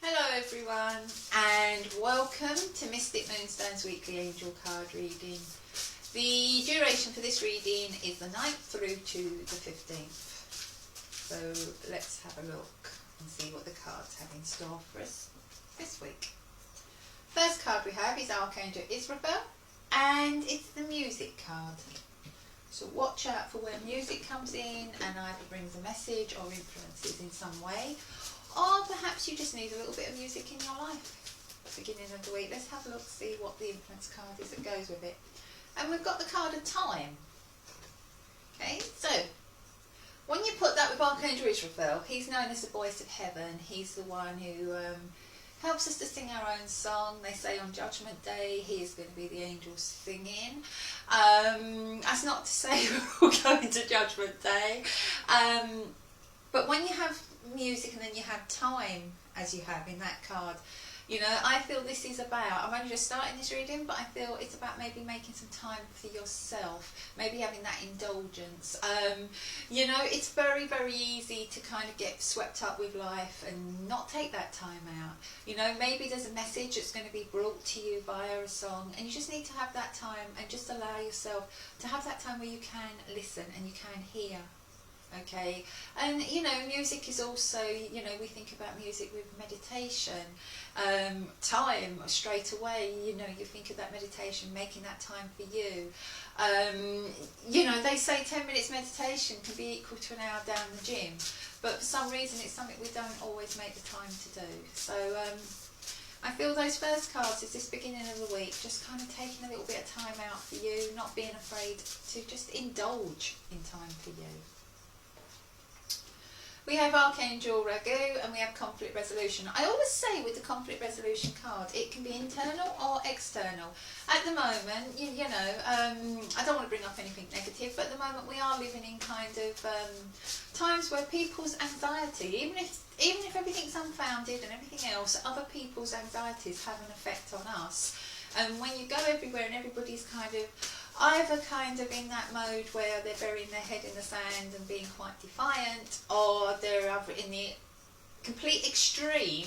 Hello everyone and welcome to Mystic Moonstone's weekly angel card reading. The duration for this reading is the 9th through to the 15th. So let's have a look and see what the cards have in store for us this week. First card we have is Archangel Israfel and it's the music card. So watch out for where music comes in and either brings a message or influences in some way. Or perhaps you just need a little bit of music in your life at the beginning of the week. Let's have a look, see what the influence card is that goes with it. And we've got the card of time. Okay, so when you put that with Archangel Israfel, he's known as the voice of heaven. He's the one who helps us to sing our own song. They say on Judgment Day he is going to be the angels singing. That's not to say we're all going to Judgment Day. But when you have music and then you have time, as you have in that card, you know, I feel this is about, I'm only just starting this reading, but I feel it's about maybe making some time for yourself, maybe having that indulgence. You know, it's very, very easy to kind of get swept up with life and not take that time out. You know, maybe there's a message that's going to be brought to you via a song, and you just need to have that time and just allow yourself to have that time where you can listen and you can hear. Okay, and you know, music is also, you know, we think about music with meditation, time straight away, you know, you think of that meditation, making that time for you. You know, they say 10 minutes meditation can be equal to an hour down the gym, but for some reason it's something we don't always make the time to do. So I feel those first cards is this beginning of the week, just kind of taking a little bit of time out for you, not being afraid to just indulge in time for you. We have Archangel Ragu and we have conflict resolution. I always say with the conflict resolution card, it can be internal or external. At the moment, you know, I don't want to bring up anything negative, but at the moment we are living in kind of times where people's anxiety, even if everything's unfounded and everything else, other people's anxieties have an effect on us. And when you go everywhere and everybody's kind of either kind of in that mode where they're burying their head in the sand and being quite defiant, or they're either in the complete extreme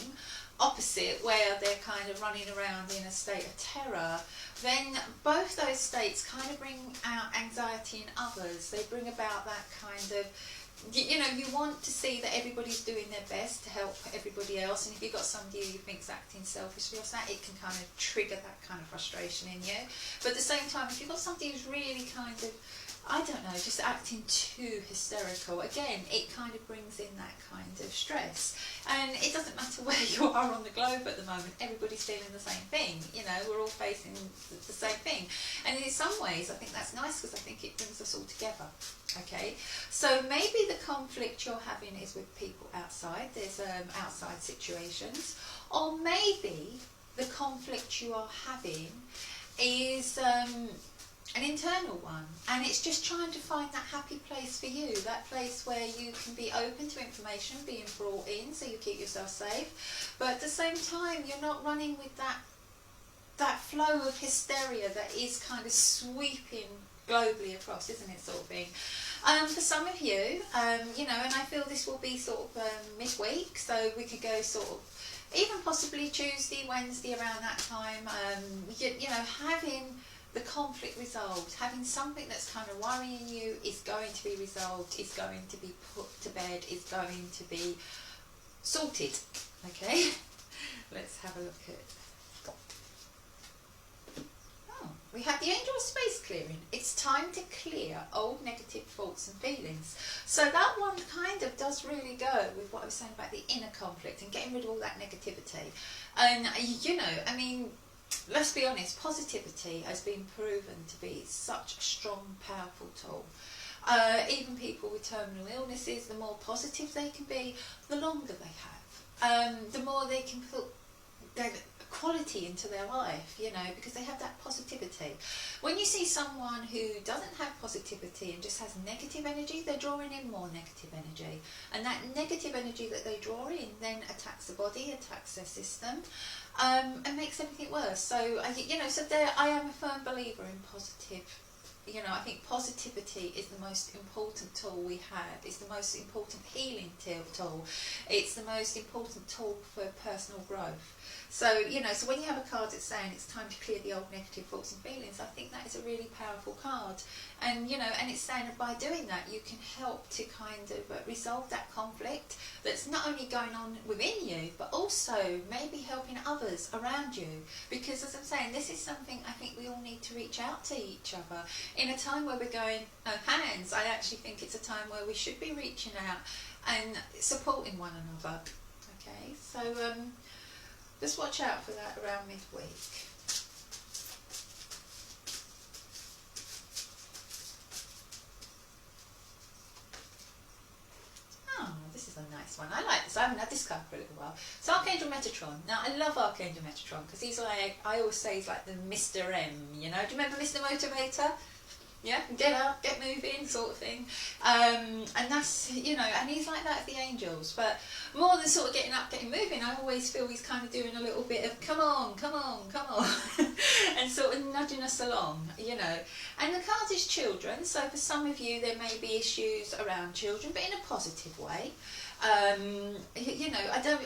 opposite where they're kind of running around in a state of terror, then both those states kind of bring out anxiety in others. They bring about that kind of, you know, you want to see that everybody's doing their best to help everybody else, and if you've got somebody who you think's acting selfishly or something, it can kind of trigger that kind of frustration in you. But at the same time, if you've got somebody who's really kind of, I don't know, just acting too hysterical, again, it kind of brings in that kind of stress. And it doesn't matter where you are on the globe at the moment, everybody's feeling the same thing, you know, we're all facing the same thing. And in some ways, I think that's nice because I think it brings us all together. Okay, so maybe the conflict you're having is with people outside, there's outside situations, or maybe the conflict you are having is an internal one, and it's just trying to find that happy place for you, that place where you can be open to information being brought in so you keep yourself safe, but at the same time you're not running with that flow of hysteria that is kind of sweeping globally across, isn't it, sort of thing. For some of you, you know, and I feel this will be sort of midweek, so we could go sort of even possibly Tuesday, Wednesday around that time, you know, having the conflict resolved, having something that's kind of worrying you is going to be resolved, is going to be put to bed, is going to be sorted. Okay, let's have a look at it. We have the angel of space clearing. It's time to clear old negative thoughts and feelings. So that one kind of does really go with what I was saying about the inner conflict and getting rid of all that negativity. And, you know, I mean, let's be honest, positivity has been proven to be such a strong, powerful tool. Even people with terminal illnesses, the more positive they can be, the longer they have. The more they can put their quality into their life, you know, because they have that positivity. When you see someone who doesn't have positivity and just has negative energy, they're drawing in more negative energy, and that negative energy that they draw in then attacks the body, attacks their system, and makes everything worse. So you know, so there I am a firm believer in positive You know, I think positivity is the most important tool we have. It's the most important healing tool. It's the most important tool for personal growth. So, you know, so when you have a card that's saying it's time to clear the old negative thoughts and feelings, I think that is a really powerful card. And, you know, and it's saying that by doing that, you can help to kind of resolve that conflict that's not only going on within you, but also maybe helping others around you. Because as I'm saying, this is something I think we all need to reach out to each other. In a time where we're going no hands, I actually think it's a time where we should be reaching out and supporting one another. Okay, so just watch out for that around midweek. Oh, this is a nice one. I like this. I haven't had this card for a little while. It's Archangel Metatron. Now, I love Archangel Metatron because he's like, I always say he's like the Mr. M, you know. Do you remember Mr. Motivator? Yeah, get up, get moving, sort of thing. And that's, you know, and he's like that with the angels. But more than sort of getting up, getting moving, I always feel he's kind of doing a little bit of come on, come on, come on, and sort of nudging us along, you know. And the card is children, so for some of you there may be issues around children, but in a positive way. You know, I don't,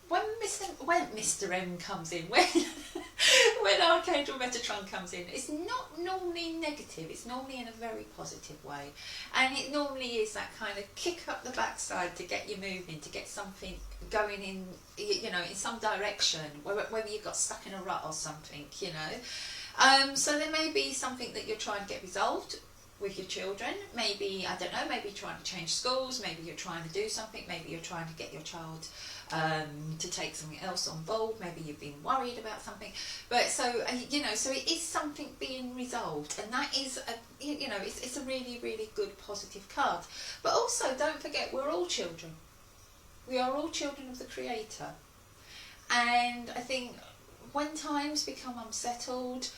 when Mr. M comes in, when Archangel Metatron comes in, it's not normally negative, it's normally in a very positive way. And it normally is that kind of kick up the backside to get you moving, to get something going in, you know, in some direction, whether you got stuck in a rut or something, you know. So there may be something that you're trying to get resolved with your children. Maybe, I don't know, maybe you're trying to change schools, maybe you're trying to do something, maybe you're trying to get your child to take something else on board, maybe you've been worried about something, but so you know, so it is something being resolved, and that is a, you know, it's a really, really good positive card. But also don't forget, we're all children. We are all children of the Creator, and I think when times become unsettled,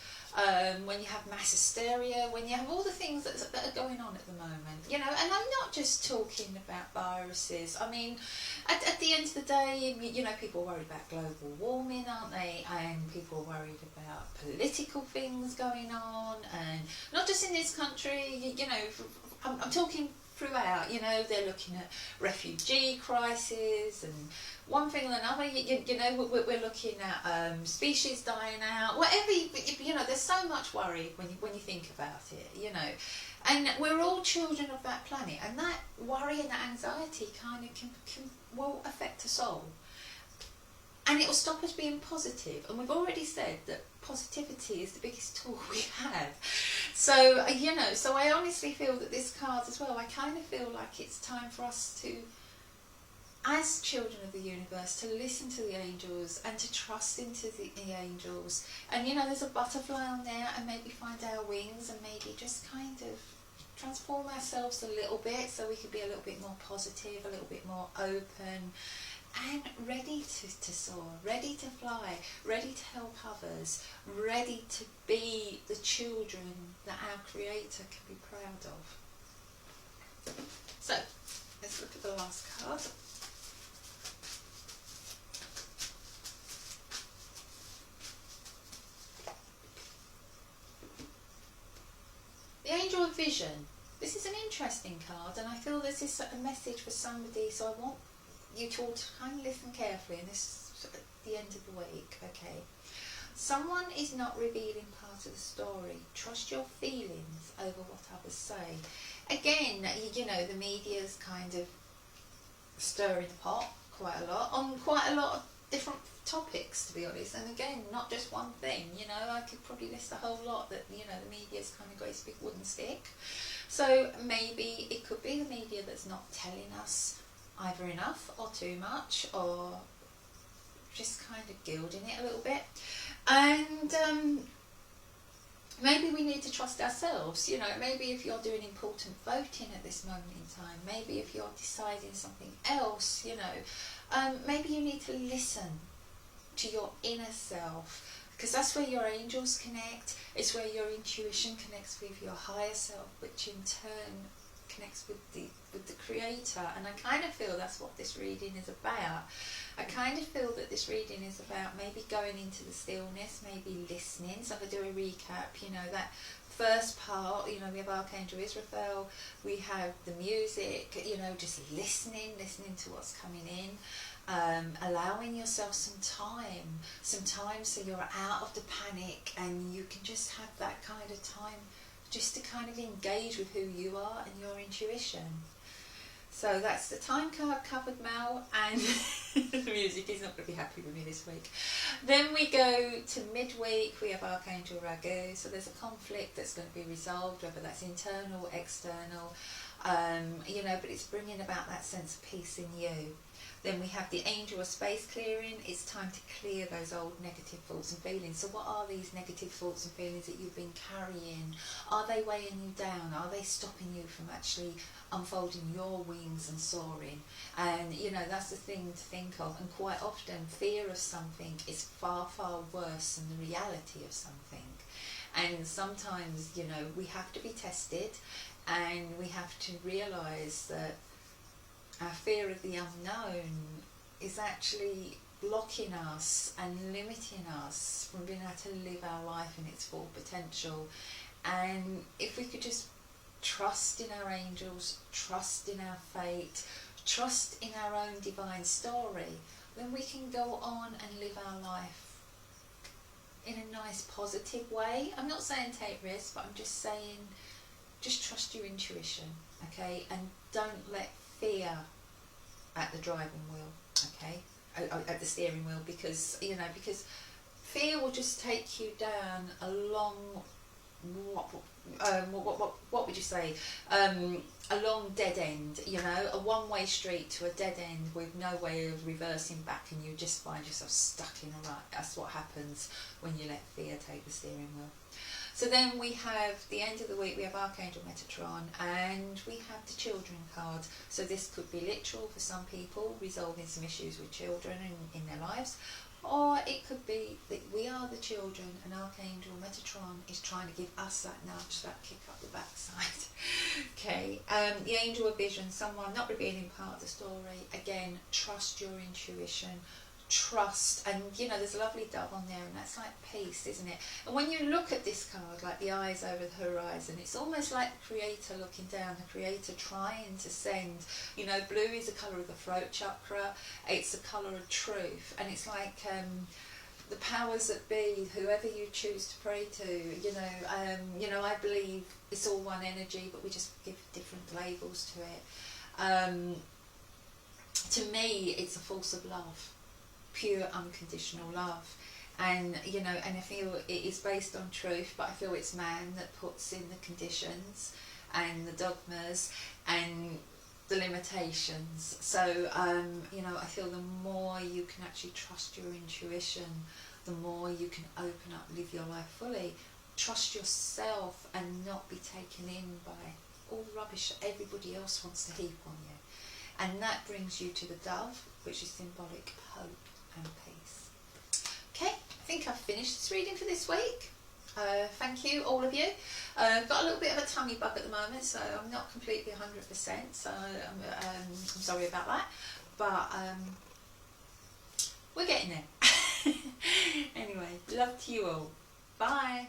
when you have mass hysteria, when you have all the things that are going on at the moment, you know, and I'm not just talking about viruses. I mean, at the end of the day, you know, people are worried about global warming, aren't they? And people are worried about political things going on, and not just in this country, you know, I'm talking throughout, you know, they're looking at refugee crises and one thing or another, you know, we're looking at species dying out, whatever, you know, there's so much worry when you think about it, you know, and we're all children of that planet, and that worry and that anxiety kind of will affect us all, and it will stop us being positive. And we've already said that positivity is the biggest tool we have. So, you know, so I honestly feel that this card as well, I kind of feel like it's time for us to, as children of the universe, to listen to the angels and to trust into the angels. And, you know, there's a butterfly on there, and maybe find our wings and maybe just kind of transform ourselves a little bit so we can be a little bit more positive, a little bit more open, and ready to soar, ready to fly, ready to help others, ready to be the children that our Creator can be proud of. So, let's look at the last card. The Angel of Vision. This is an interesting card, and I feel this is a message for somebody, so I want you to all to kind of listen carefully, and this is at the end of the week, okay? Someone is not revealing part of the story. Trust your feelings over what others say. Again, you know, the media's kind of stirring the pot quite a lot, on quite a lot of different topics, to be honest, and again, not just one thing, you know, I could probably list a whole lot that, you know, the media's kind of got its big wooden stick. So maybe it could be the media that's not telling us either enough or too much, or just kind of gilding it a little bit. And maybe we need to trust ourselves, you know, maybe if you're doing important voting at this moment in time, maybe if you're deciding something else, you know, maybe you need to listen to your inner self, because that's where your angels connect, it's where your intuition connects with your higher self, which in turn connects with the creator. And I kind of feel that's what this reading is about. I kind of feel that this reading is about maybe going into the stillness, maybe listening. So if I do a recap, you know, that first part, you know, we have Archangel Israfel, we have the music, you know, just listening to what's coming in, allowing yourself some time so you're out of the panic and you can just have that kind of time just to kind of engage with who you are and your intuition. So that's the time card covered, Mel, and the music is not going to be happy with me this week. Then we go to midweek, we have Archangel Ragu, so there's a conflict that's going to be resolved, whether that's internal, external, you know, but it's bringing about that sense of peace in you. Then we have the angel of space clearing. It's time to clear those old negative thoughts and feelings. So what are these negative thoughts and feelings that you've been carrying? Are they weighing you down? Are they stopping you from actually unfolding your wings and soaring? And, you know, that's the thing to think of. And quite often, fear of something is far, far worse than the reality of something. And sometimes, you know, we have to be tested and we have to realise that our fear of the unknown is actually blocking us and limiting us from being able to live our life in its full potential. And if we could just trust in our angels, trust in our fate, trust in our own divine story, then we can go on and live our life in a nice positive way. I'm not saying take risks, but I'm just saying just trust your intuition, okay? And don't let fear at the driving wheel, okay, at the steering wheel, because, you know, because fear will just take you down a long, what would you say, a long dead end, you know, a one-way street to a dead end with no way of reversing back, and you just find yourself stuck in a rut. That's what happens when you let fear take the steering wheel. So then we have the end of the week, we have Archangel Metatron, and we have the children card. So this could be literal for some people, resolving some issues with children in their lives, or it could be that we are the children and Archangel Metatron is trying to give us that nudge, that kick up the backside. Okay, the Angel of Vision, someone not revealing part of the story. Again, trust your intuition. Trust, and you know, there's a lovely dove on there, and that's like peace, isn't it? And when you look at this card, like the eyes over the horizon, it's almost like the creator looking down, the creator trying to send, you know, blue is the colour of the throat chakra, it's the colour of truth, and it's like the powers that be, whoever you choose to pray to, you know, I believe it's all one energy, but we just give different labels to it. To me, it's a force of love, pure unconditional love, and you know, and I feel it is based on truth, but I feel it's man that puts in the conditions and the dogmas and the limitations. So you know, I feel the more you can actually trust your intuition, the more you can open up, live your life fully, trust yourself, and not be taken in by all the rubbish that everybody else wants to heap on you. And that brings you to the dove, which is symbolic of hope and peace. Okay, I think I've finished this reading for this week. Thank you, all of you. I've got a little bit of a tummy bug at the moment, so I'm not completely 100%, so I'm sorry about that. But we're getting there. Anyway, love to you all. Bye.